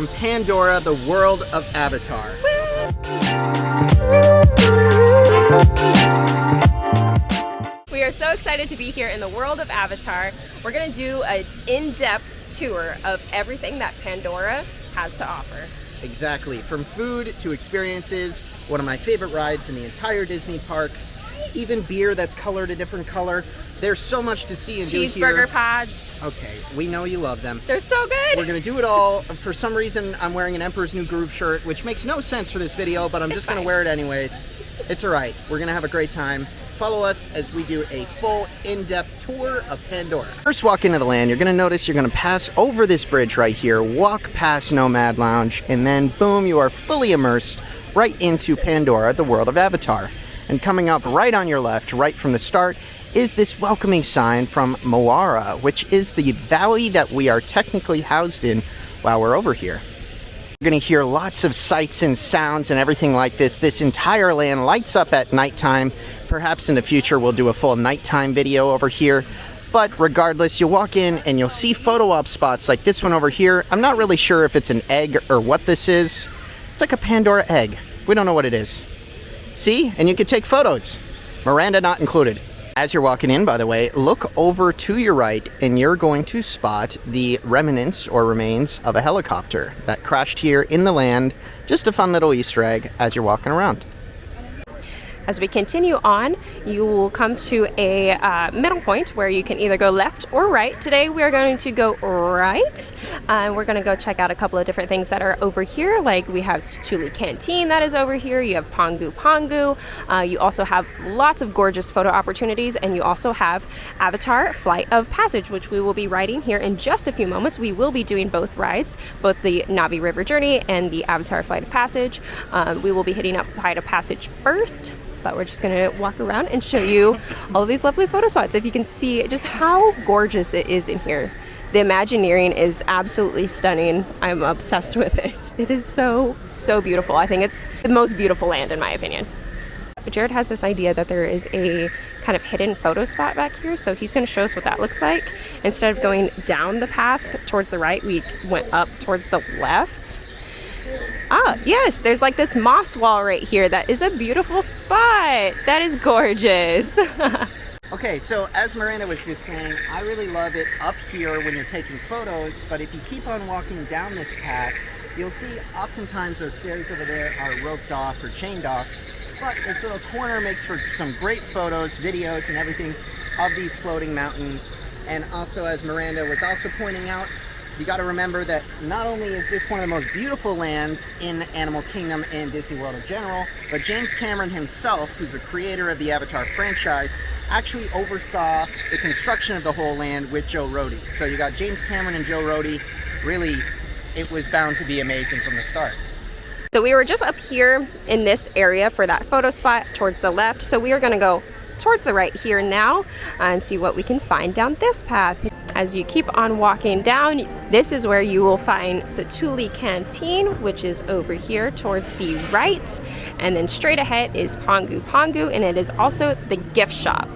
from Pandora, the world of Avatar. We are so excited to be here in the world of Avatar. We're going to do an in-depth tour of everything that Pandora has to offer. Exactly, from food to experiences, one of my favorite rides in the entire Disney parks, even beer that's colored a different color. There's so much to see and do here. Cheeseburger pods. Okay, we know you love them. They're so good. We're gonna do it all. For some reason, I'm wearing an Emperor's New Groove shirt, which makes no sense for this video, but I'm just gonna wear it anyways. It's all right. We're gonna have a great time. Follow us as we do a full in-depth tour of Pandora. First walk into the land, you're gonna notice you're gonna pass over this bridge right here, walk past Nomad Lounge, and then boom, you are fully immersed right into Pandora, the world of Avatar. And coming up right on your left, right from the start, is this welcoming sign from Moara, which is the valley that we are technically housed in while we're over here. You're going to hear lots of sights and sounds and everything like this. This entire land lights up at nighttime. Perhaps in the future we'll do a full nighttime video over here. But regardless, you'll walk in and you'll see photo op spots like this one over here. I'm not really sure if it's an egg or what this is. It's like a Pandora egg. We don't know what it is. See? And you can take photos. Miranda not included. As you're walking in, by the way, look over to your right and you're going to spot the remnants or remains of a helicopter that crashed here in the land. Just a fun little Easter egg as you're walking around. As we continue on, you will come to a middle point where you can either go left or right. Today we are going to go right. We're going to go check out a couple of different things that are over here. Like we have Satu'li Canteen that is over here. You have Pongu. You also have lots of gorgeous photo opportunities, and you also have Avatar Flight of Passage, which we will be riding here in just a few moments. We will be doing both rides, both the Navi River Journey and the Avatar Flight of Passage. We will be hitting up Flight of Passage first, but we're just gonna walk around and show you all of these lovely photo spots. If you can see just how gorgeous it is in here. The Imagineering is absolutely stunning. I'm obsessed with it. It is so, so beautiful. I think it's the most beautiful land in my opinion. Jared has this idea that there is a kind of hidden photo spot back here, so he's gonna show us what that looks like. Instead of going down the path towards the right, we went up towards the left. Ah, yes, there's like this moss wall right here. That is a beautiful spot. That is gorgeous. Okay, so as Miranda was just saying, I really love it up here when you're taking photos, but if you keep on walking down this path, you'll see oftentimes those stairs over there are roped off or chained off, but this little corner makes for some great photos, videos, and everything of these floating mountains. And also, as Miranda was also pointing out, you got to remember that not only is this one of the most beautiful lands in Animal Kingdom and Disney World in general, but James Cameron himself, who's the creator of the Avatar franchise, actually oversaw the construction of the whole land with Joe Rohde. So you got James Cameron and Joe Rohde. Really, it was bound to be amazing from the start. So we were just up here in this area for that photo spot towards the left. So we are going to go towards the right here now and see what we can find down this path. As you keep on walking down, this is where you will find Satu'li Canteen, which is over here towards the right. And then straight ahead is Pongu, and it is also the gift shop.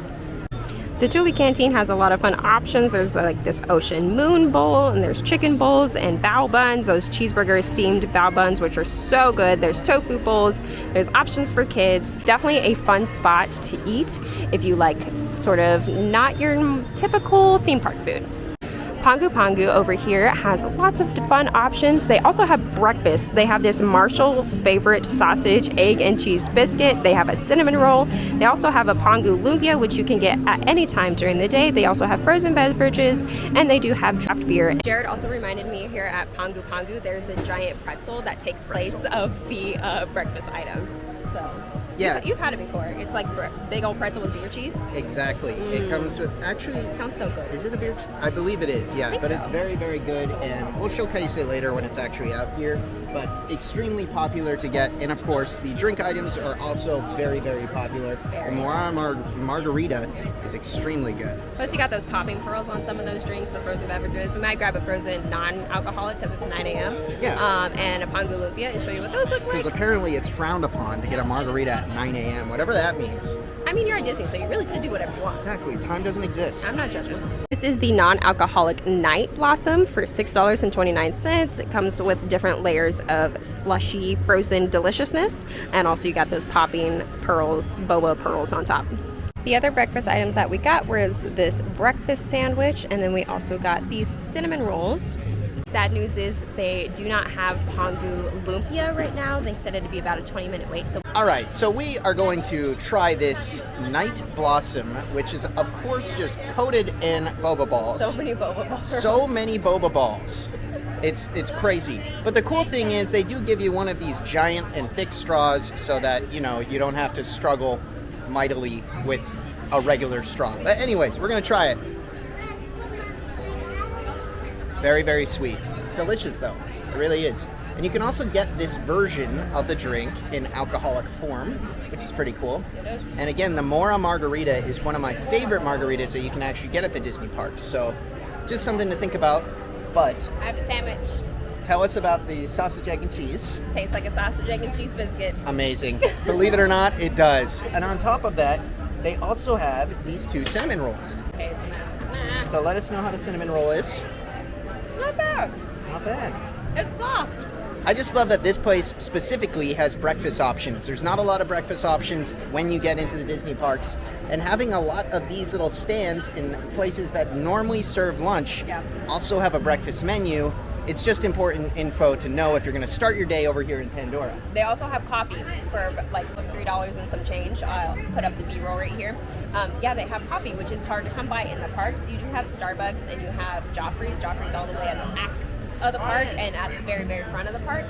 Satu'li Canteen has a lot of fun options. There's like this ocean moon bowl, and there's chicken bowls and bao buns, those cheeseburger steamed bao buns, which are so good. There's tofu bowls, there's options for kids. Definitely a fun spot to eat if you like sort of not your typical theme park food. Pongu over here has lots of fun options. They also have breakfast. They have this Marshall favorite sausage, egg, and cheese biscuit. They have a cinnamon roll. They also have a Pongu lumpia, which you can get at any time during the day. They also have frozen beverages, and they do have draft beer. Jared also reminded me here at Pongu, there's a giant pretzel that takes place of the breakfast items. So yeah, you've had it before. It's like big old pretzel with beer cheese. Exactly. It comes with, actually, it sounds so good. Is it a beer cheese? I believe it is, yeah. But so. It's very, very good, and we'll showcase it later when it's actually out here. But extremely popular to get, and of course, the drink items are also very, very popular. The Moara margarita is extremely good. Plus, you got those popping pearls on some of those drinks, the frozen beverages. We might grab a frozen non-alcoholic because it's 9 a.m. Yeah. And a Pongu lumpia and show you what those look like. Because apparently it's frowned upon to get a margarita at 9 a.m., whatever that means. I mean, you're at Disney, so you really could do whatever you want. Exactly. Time doesn't exist. I'm not judging. This is the non-alcoholic Night Blossom for $6.29. It comes with different layers of slushy frozen deliciousness, and also you got those popping pearls, boba pearls on top. The other breakfast items that we got was this breakfast sandwich, and then we also got these cinnamon rolls. Sad news is they do not have Pongu lumpia right now. They said it'd be about a 20-minute wait. So all right, so we are going to try this Night Blossom, which is, of course, just coated in boba balls. so many boba balls. So many boba balls. It's crazy. But the cool thing is they do give you one of these giant and thick straws so that, you know, you don't have to struggle mightily with a regular straw. But anyways, we're going to try it. Very, very sweet. It's delicious, though. It really is. And you can also get this version of the drink in alcoholic form, which is pretty cool. And again, the Mora Margarita is one of my favorite margaritas that you can actually get at the Disney parks. So just something to think about. But I have a sandwich. Tell us about the sausage, egg, and cheese. Tastes like a sausage, egg, and cheese biscuit. Amazing. Believe it or not, it does. And on top of that, they also have these 2 cinnamon rolls. Okay, it's a mess. So let us know how the cinnamon roll is. Not bad. Not bad. It's soft. I just love that this place specifically has breakfast options. There's not a lot of breakfast options when you get into the Disney parks, and having a lot of these little stands in places that normally serve lunch also have a breakfast menu. It's just important info to know if you're going to start your day over here in Pandora. They also have coffee for like $3 and some change. I'll put up the B-roll right here. Yeah, they have coffee, which is hard to come by in the parks. You do have Starbucks and you have Joffrey's. Joffrey's all the way at the back of the park and at the very, very front of the park.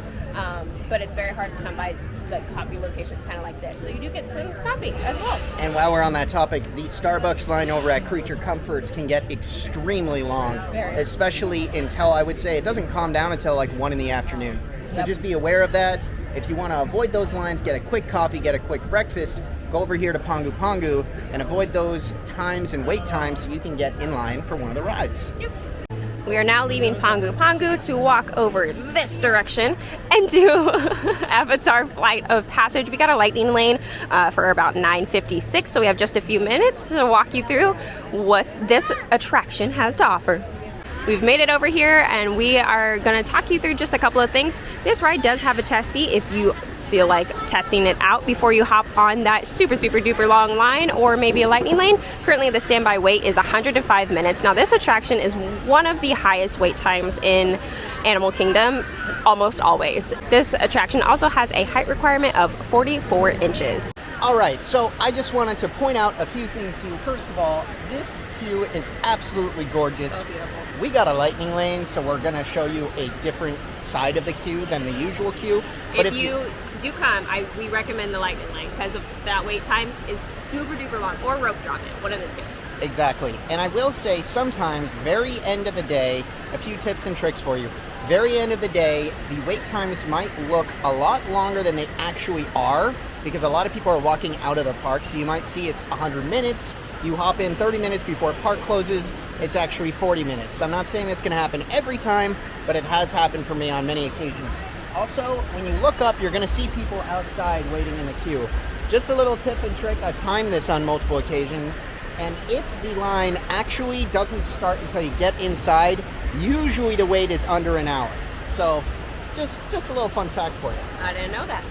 But it's very hard to come by the coffee locations kind of like this. So you do get some coffee as well. And while we're on that topic, the Starbucks line over at Creature Comforts can get extremely long, especially until, I would say, it doesn't calm down until like 1 in the afternoon. So just be aware of that. If you want to avoid those lines, get a quick coffee, get a quick breakfast, go over here to Pongu Pongu and avoid those times and wait times so you can get in line for one of the rides. We are now leaving Pongu Pongu to walk over this direction and do Avatar Flight of Passage. We got a lightning lane for about 9:56, so we have just a few minutes to walk you through what this attraction has to offer. We've made it over here and we are going to talk you through just a couple of things. This ride does have a test seat if you feel like testing it out before you hop on that super duper long line or maybe a lightning lane. Currently the standby wait is 105 minutes. Now this attraction is one of the highest wait times in Animal Kingdom, almost always. This attraction also has a height requirement of 44 inches. All right, so I just wanted to point out a few things to you. First of all, this queue is absolutely gorgeous. So beautiful. We got a lightning lane, so we're gonna show you a different side of the queue than the usual queue. But if you do come, we recommend the lightning lane because of that wait time is super duper long, or rope drop it, one of the two. Exactly. And I will say sometimes, very end of the day, a few tips and tricks for you. Very end of the day, the wait times might look a lot longer than they actually are because a lot of people are walking out of the park. So you might see it's 100 minutes. You hop in 30 minutes before park closes. It's actually 40 minutes. I'm not saying that's going to happen every time, but it has happened for me on many occasions. Also, when you look up, you're going to see people outside waiting in the queue. Just a little tip and trick. I've timed this on multiple occasions. And if the line actually doesn't start until you get inside, usually the wait is under an hour. So just a little fun fact for you. I didn't know that.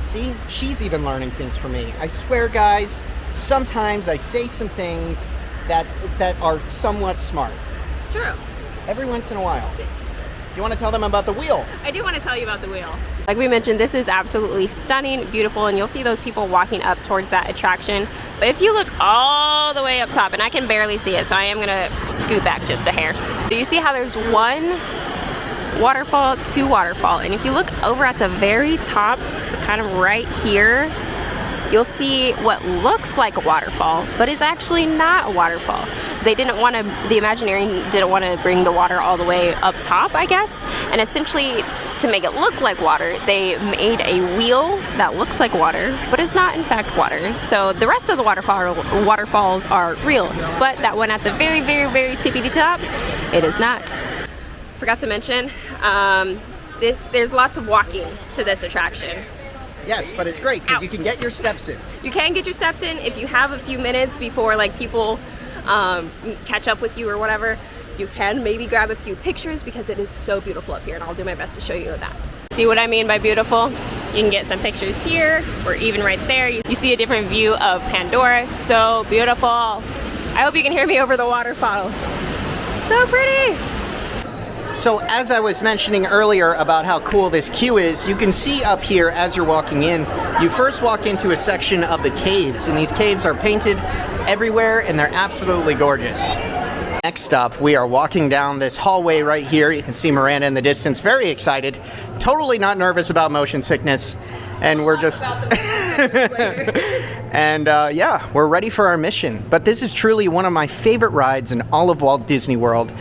See, she's even learning things from me. I swear, guys, sometimes I say some things that are somewhat smart. It's true. Every once in a while. Do you want to tell them about the wheel? I do want to tell you about the wheel. Like we mentioned, this is absolutely stunning, beautiful, and you'll see those people walking up towards that attraction. But if you look all the way up top, and I can barely see it, so I am going to scoot back just a hair. Do you see how there's one waterfall, two waterfall? And if you look over at the very top, kind of right here, you'll see what looks like a waterfall, but is actually not a waterfall. They didn't want to, the Imagineering didn't want to bring the water all the way up top, I guess. And essentially, to make it look like water, they made a wheel that looks like water, but is not in fact water. So the rest of the waterfalls are real, but that one at the very, very, very tippity top, it is not. Forgot to mention, there's lots of walking to this attraction. Yes, but it's great because you can get your steps in. You can get your steps in if you have a few minutes before like people catch up with you or whatever. You can maybe grab a few pictures because it is so beautiful up here, and I'll do my best to show you that. See what I mean by beautiful? You can get some pictures here or even right there. You see a different view of Pandora. So beautiful. I hope you can hear me over the waterfalls. So pretty. So as I was mentioning earlier about how cool this queue is, you can see up here as you're walking in, you first walk into a section of the caves, and these caves are painted everywhere and they're absolutely gorgeous. Next up, we are walking down this hallway right here. You can see Miranda in the distance, very excited, totally not nervous about motion sickness, and we're just and yeah, we're ready for our mission. But this is truly one of my favorite rides in all of Walt Disney World.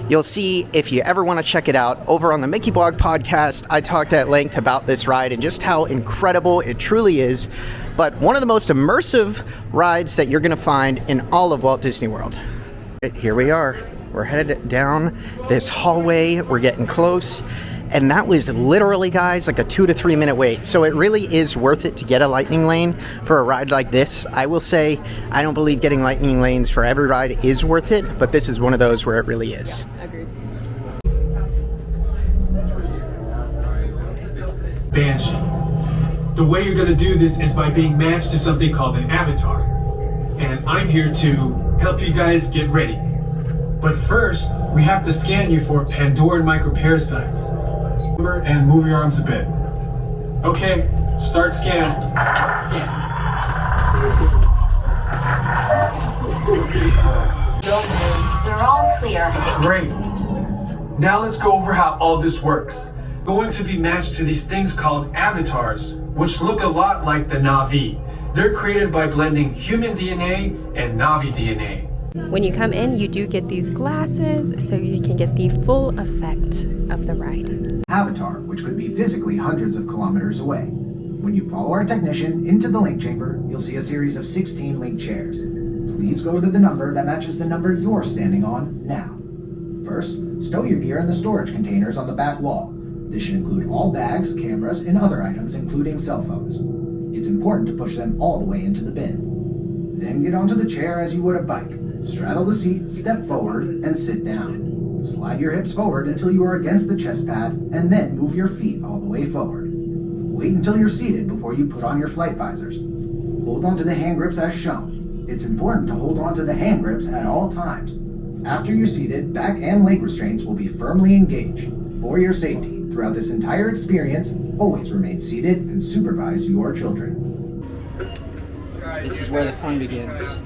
You'll see, if you ever want to check it out, over on the Mickey Blog podcast, I talked at length about this ride and just how incredible it truly is. But one of the most immersive rides that you're going to find in all of Walt Disney World. Here we are. We're headed down this hallway. We're getting close. And that was literally, guys, like a 2 to 3 minute wait. So it really is worth it to get a lightning lane for a ride like this. I will say, I don't believe getting lightning lanes for every ride is worth it, but this is one of those where it really is. Yeah, agreed. Banshee. The way you're gonna do this is by being matched to something called an avatar. And I'm here to help you guys get ready. But first, we have to scan you for Pandoran microparasites. And move your arms a bit. Okay, start scan. They're all clear. Great. Now let's go over how all this works. Going to be matched to these things called avatars, which look a lot like the Navi. They're created by blending human DNA and Navi DNA. When you come in, you do get these glasses so you can get the full effect of the ride. Avatar, which could be physically hundreds of kilometers away. When you follow our technician into the link chamber, you'll see a series of 16 link chairs. Please go to the number that matches the number you're standing on now. First, stow your gear in the storage containers on the back wall. This should include all bags, cameras, and other items, including cell phones. It's important to push them all the way into the bin. Then get onto the chair as you would a bike. Straddle the seat, step forward, and sit down. Slide your hips forward until you are against the chest pad, and then move your feet all the way forward. Wait until you're seated before you put on your flight visors. Hold onto the hand grips as shown. It's important to hold onto the hand grips at all times. After you're seated, back and leg restraints will be firmly engaged. For your safety, throughout this entire experience, always remain seated and supervise your children. This is where the fun begins.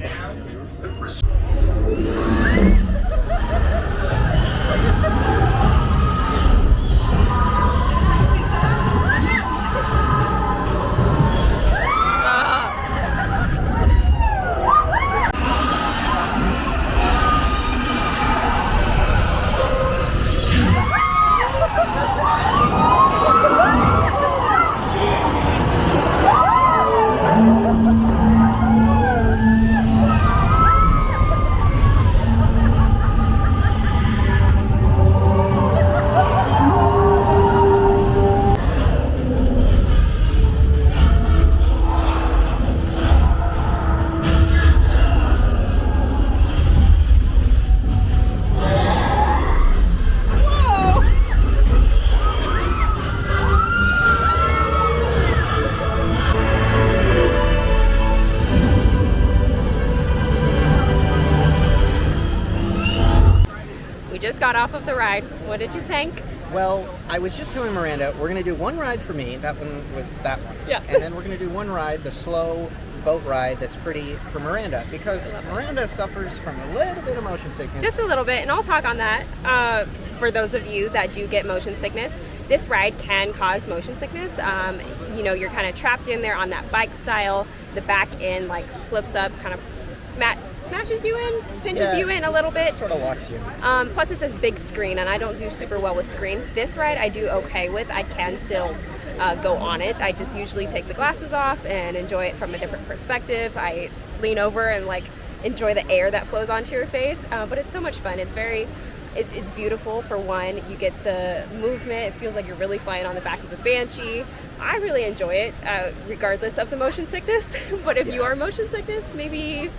Got off of the ride. What did you think? Well, I was just telling Miranda, we're going to do one ride for me. That one was that one. Yeah. And then we're going to do one ride, the slow boat ride that's pretty for Miranda, because Miranda suffers from a little bit of motion sickness. Just a little bit, and I'll talk on that. For those of you that do get motion sickness, this ride can cause motion sickness. You know, you're kind of trapped in there on that bike style. The back end like flips up, kind of smashes you in, pinches you in a little bit. Sort of locks you. Plus it's a big screen, and I don't do super well with screens. This ride I do okay with. I can still go on it. I just usually take the glasses off and enjoy it from a different perspective. I lean over and like enjoy the air that flows onto your face, but it's so much fun. It's very It's beautiful. For one, you get the movement. It feels like you're really flying on the back of a Banshee. I really enjoy it, regardless of the motion sickness. But if you are motion sickness, maybe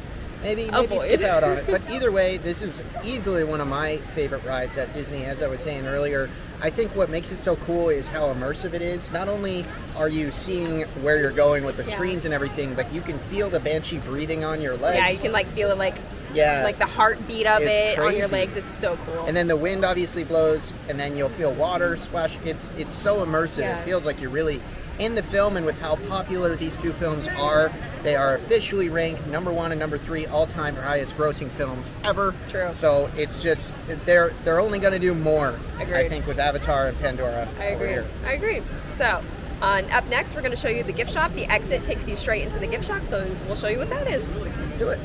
skip out on it. But either way, this is easily one of my favorite rides at Disney. As I was saying earlier, I think what makes it so cool is how immersive it is. Not only are you seeing where you're going with the screens and everything, but you can feel the Banshee breathing on your legs. Yeah, you can like feel it like the heartbeat of it on your legs. It's so cool. And then the wind obviously blows, and then you'll feel water splash. It's so immersive. Yeah. It feels like you're really in the film, and with how popular these two films are, they are officially ranked #1 and #3 all-time for highest grossing films ever. True. So it's just, they're only going to do more, Agreed. I think, with Avatar and Pandora. I agree. So, up next, we're going to show you the gift shop. The exit takes you straight into the gift shop, so we'll show you what that is. Let's do it.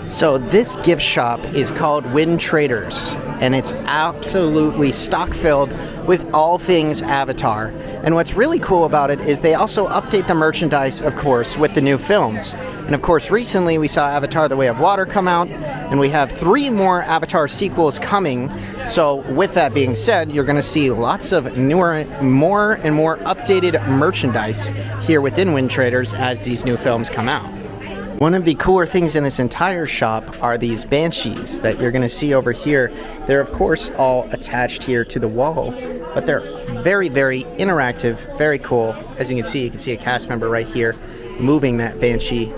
So this gift shop is called Wind Traders, and it's absolutely stock-filled with all things Avatar. And what's really cool about it is they also update the merchandise, of course, with the new films. And of course, recently we saw Avatar: The Way of Water come out, and we have 3 more Avatar sequels coming. So with that being said, you're going to see lots of newer, more and more updated merchandise here within Wind Traders as these new films come out. One of the cooler things in this entire shop are these Banshees that you're going to see over here. They're of course all attached here to the wall, but they're very, very interactive, very cool. As you can see a cast member right here moving that Banshee,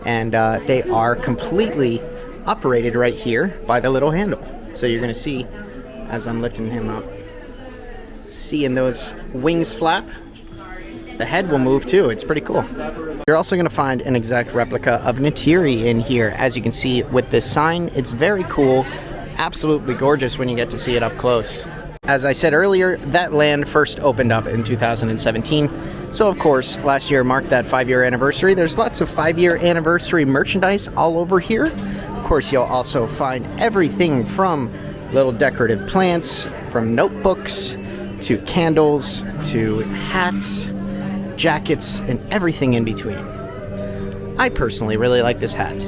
and they are completely operated right here by the little handle. So you're going to see, as I'm lifting him up, seeing those wings flap, the head will move too. It's pretty cool. You're also going to find an exact replica of Neytiri in here. As you can see with this sign, it's very cool, absolutely gorgeous when you get to see it up close. As I said earlier, that land first opened up in 2017. So of course, last year marked that 5-year anniversary. There's lots of 5-year anniversary merchandise all over here. Of course, you'll also find everything from little decorative plants, from notebooks, to candles, to hats, jackets, and everything in between. I personally really like this hat.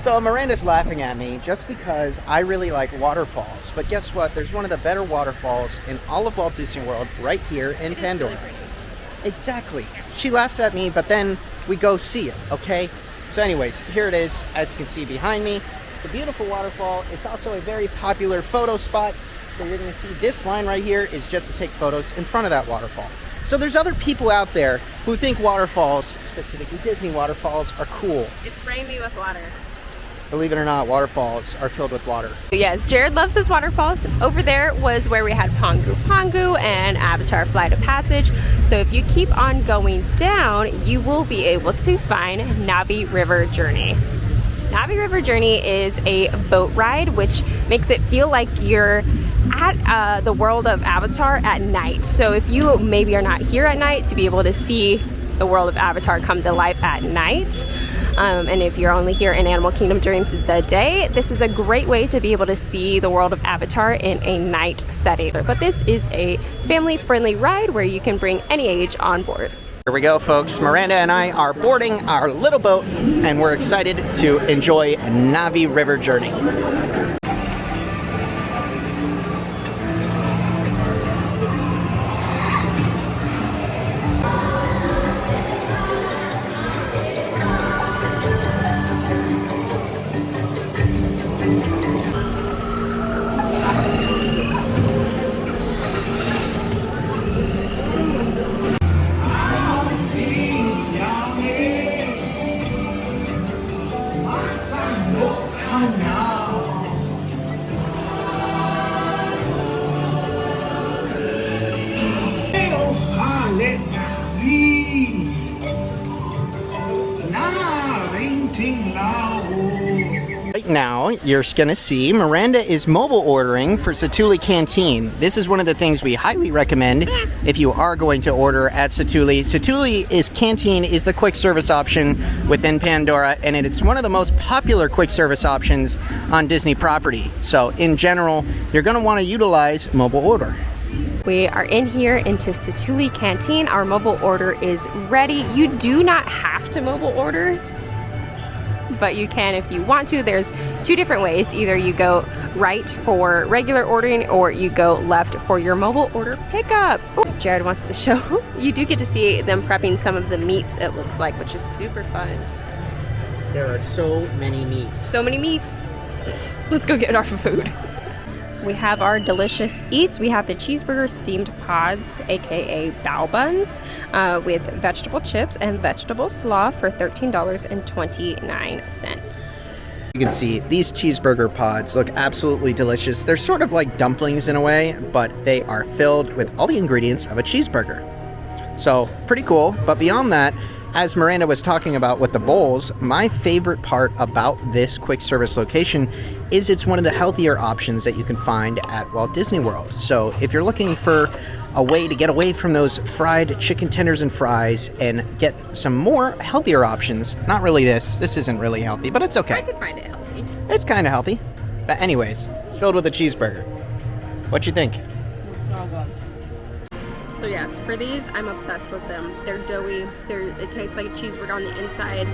So Miranda's laughing at me just because I really like waterfalls. But guess what? There's one of the better waterfalls in all of Walt Disney World right here in Pandora. Exactly. She laughs at me, but then we go see it, okay? So anyways, here it is, as you can see behind me. It's a beautiful waterfall. It's also a very popular photo spot. So you're going to see this line right here is just to take photos in front of that waterfall. So there's other people out there who think waterfalls, specifically Disney waterfalls, are cool. It's spraying me with water. Believe it or not, waterfalls are filled with water. Yes, Jared loves his waterfalls. Over there was where we had Pongu and Avatar Flight of Passage. So if you keep on going down, you will be able to find Navi River Journey. Navi River Journey is a boat ride, which makes it feel like you're at the world of Avatar at night. So if you maybe are not here at night, to be able to see the world of Avatar come to life at night, and if you're only here in Animal Kingdom during the day, this is a great way to be able to see the world of Avatar in a night setting. But this is a family-friendly ride where you can bring any age on board. Here we go, folks. Miranda and I are boarding our little boat, and we're excited to enjoy Navi River Journey. Right now, you're going to see Miranda is mobile ordering for Satu'li Canteen. This is one of the things we highly recommend if you are going to order at Satu'li. Canteen is the quick service option within Pandora, and it's one of the most popular quick service options on Disney property. So in general, you're going to want to utilize mobile order. We are in here into Satu'li Canteen. Our mobile order is ready. You do not have to mobile order, but you can if you want to. There's two different ways. Either you go right for regular ordering or you go left for your mobile order pickup. Ooh, Jared wants to show. You do get to see them prepping some of the meats, it looks like, which is super fun. There are so many meats. So many meats. Let's go get our food. We have our delicious eats. We have the cheeseburger steamed pods, aka bao buns, with vegetable chips and vegetable slaw for $13.29. You can see these cheeseburger pods look absolutely delicious. They're sort of like dumplings in a way, but they are filled with all the ingredients of a cheeseburger. So pretty cool. But beyond that, as Miranda was talking about with the bowls, my favorite part about this quick service location is it's one of the healthier options that you can find at Walt Disney World. So if you're looking for a way to get away from those fried chicken tenders and fries and get some more healthier options, not really this isn't really healthy, but it's okay. I could find it healthy. It's kind of healthy. But anyways, it's filled with a cheeseburger. What you think? So good. So yes, for these, I'm obsessed with them. They're doughy. It tastes like a cheeseburger on the inside.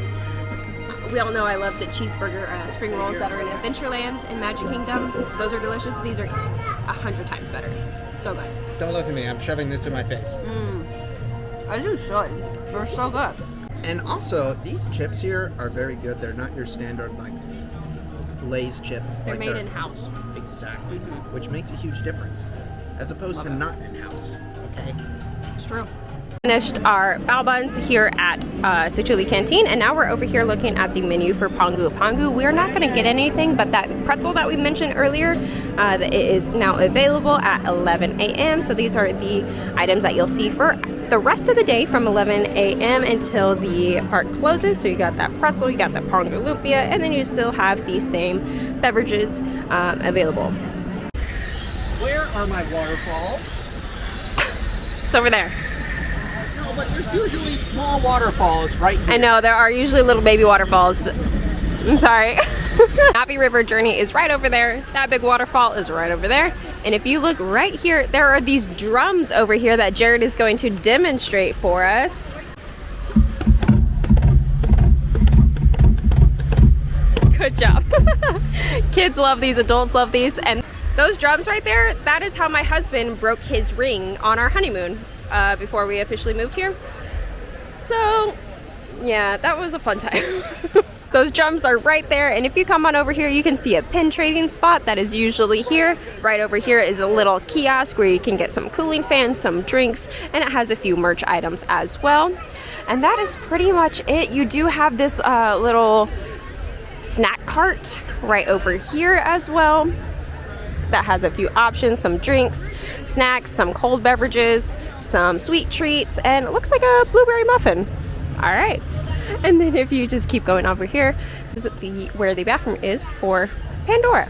We all know I love the cheeseburger spring rolls that are in Adventureland and Magic Kingdom. Those are delicious. These are 100 times better. So good. Don't look at me. I'm shoving this in my face. As you should. They're so good. And also, these chips here are very good. They're not your standard, like, Lay's chips. They're like made in-house. Exactly. Which makes a huge difference. As opposed to not in-house. Okay? It's true. Finished our bao buns here at Satu'li Canteen, and now we're over here looking at the menu for Pongu. Pongu, we're not going to get anything, but that pretzel that we mentioned earlier, it is now available at 11 a.m. So these are the items that you'll see for the rest of the day from 11 a.m. until the park closes. So you got that pretzel, you got that Pongu lumpia, and then you still have the same beverages available. Where are my waterfalls? It's over there. No, but there's usually small waterfalls right here. I know, there are usually little baby waterfalls. I'm sorry. Navi River Journey is right over there. That big waterfall is right over there. And if you look right here, there are these drums over here that Jared is going to demonstrate for us. Good job. Kids love these, adults love these. And those drums right there, that is how my husband broke his ring on our honeymoon before we officially moved here. So, yeah, that was a fun time. Those drums are right there, and if you come on over here, you can see a pin trading spot that is usually here. Right over here is a little kiosk where you can get some cooling fans, some drinks, and it has a few merch items as well. And that is pretty much it. You do have this little snack cart right over here as well that has a few options, some drinks, snacks, some cold beverages, some sweet treats, and it looks like a blueberry muffin. All right. And then if you just keep going over here, this is where the bathroom is for Pandora.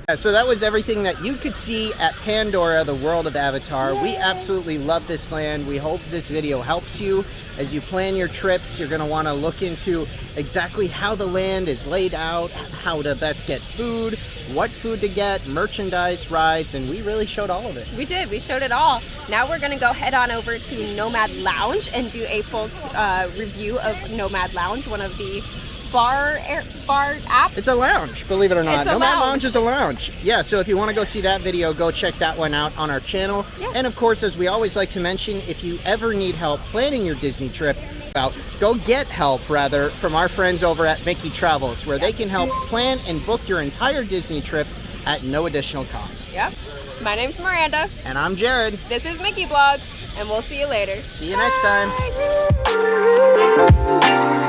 Yeah, so that was everything that you could see at Pandora, the world of Avatar. Yay. We absolutely love this land. We hope this video helps you. As you plan your trips, you're going to want to look into exactly how the land is laid out, how to best get food, what food to get, merchandise, rides, and we really showed all of it. We did. We showed it all. Now we're going to go head on over to Nomad Lounge and do a full review of Nomad Lounge, one of the bar apps. It's a lounge, believe it or not. Nomad Lounge is a lounge. Yeah, so if you want to go see that video, go check that one out on our channel. Yes. And of course, as we always like to mention, if you ever need help planning your Disney trip, go get help rather from our friends over at MickeyTravels, where they can help plan and book your entire Disney trip at no additional cost. Yep. My name's Miranda. And I'm Jared. This is Mickey Blog, and we'll see you later. See you next time. Bye.